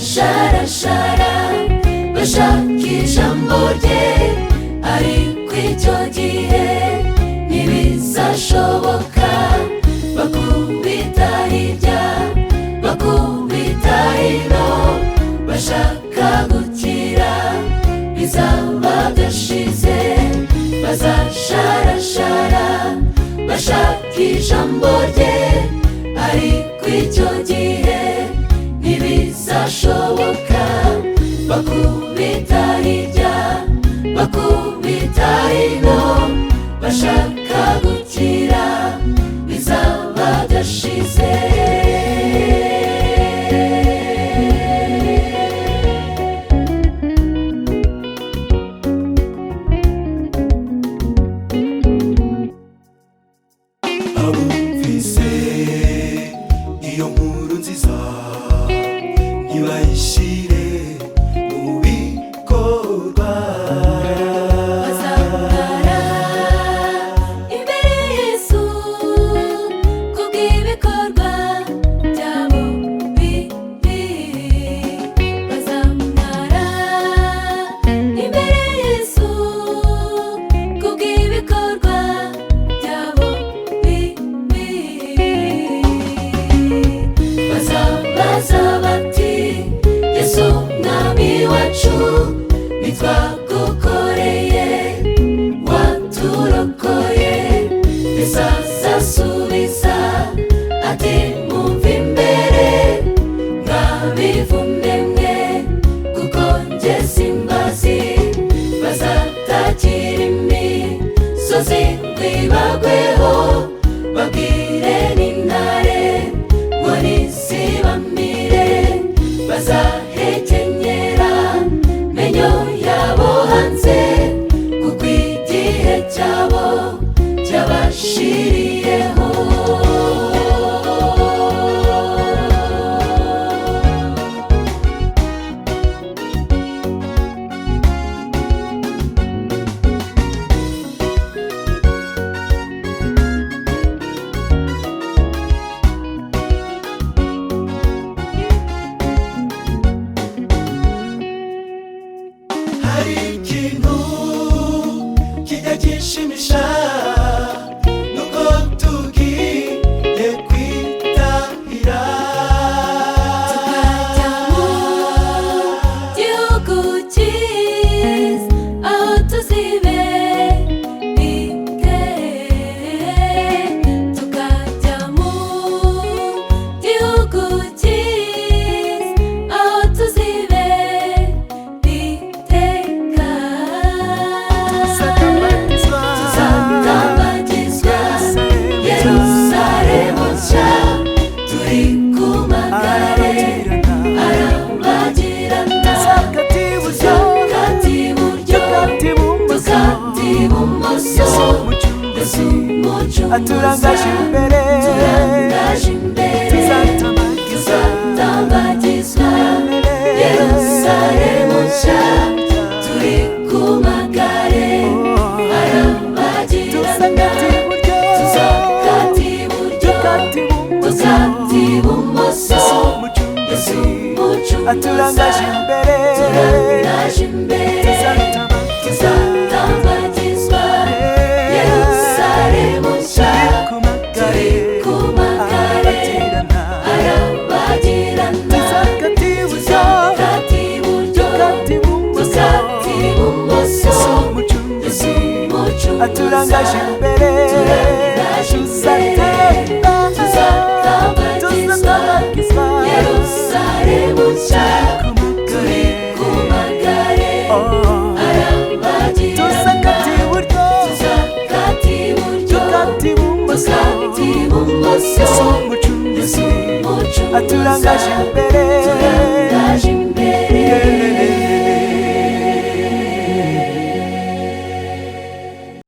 bazasharashara bashaka ijambo rye, ariko icyo gihe ntibizashoboka. Bakubita hirya bakubita hino, bashaka gukira bizaba byashize. Bazasharashara bashaka ijambo rye, ariko icyo gihe ntibizashoboka. Bakubita hirya bakubita hino, bashaka gukira bizaba byashize. Abumvise iyo nkuru nziza ntibayishyire mu bikorwa. Bazambara imbere Yesu kubw'ibikorwa byabo bibi. Bazambara imbere Yesu kubw'ibikorwa byabo bibi. Bazabaza bati Yesu mwami wacu, nitwagukoreye waturokoye. Yesu azasubiza ati mwumve imbere mwabivumwe mwe, kuko njye simbazi. Bazatakira imisozi ngo ibagweho, babwire n'intare ngo nizibamire. Bazahekenyera menyo yabo hanze, kuko igihe cyabo cyabashiriyeho. Hari ikintu kijya kinshimisha, nuko tugiye kwitahira. Tukajya mu gihugu cyiza, aho tuzibera iteka. Tukajya mu gihugu cyiza, aho tuzibera iteka. Tuzatambagizwa Yerusaremu nshya, turi ku magare arambagirana. Tukati iburyo tukati ibumoso, Yesu umucunguzi aturangaje imbere. Tuzatambagizwa Yerusaremu nshya, turi ku magare arambagirana. Tukati iburyo tukati ibumoso, Yesu umucunguzi aturangaje imbere. Tuzatambagizwa Yerusaremu nshya, turi ku magare arambagirana. Tukati iburyo tukati ibumoso, Yesu umucunguzi aturangaje imbere. Tuzatambagizwa Yerusaremu nshya, turi ku magare arambagirana. Tukati iburyo tukati ibumoso, Yesu umucunguzi aturangaje imbere.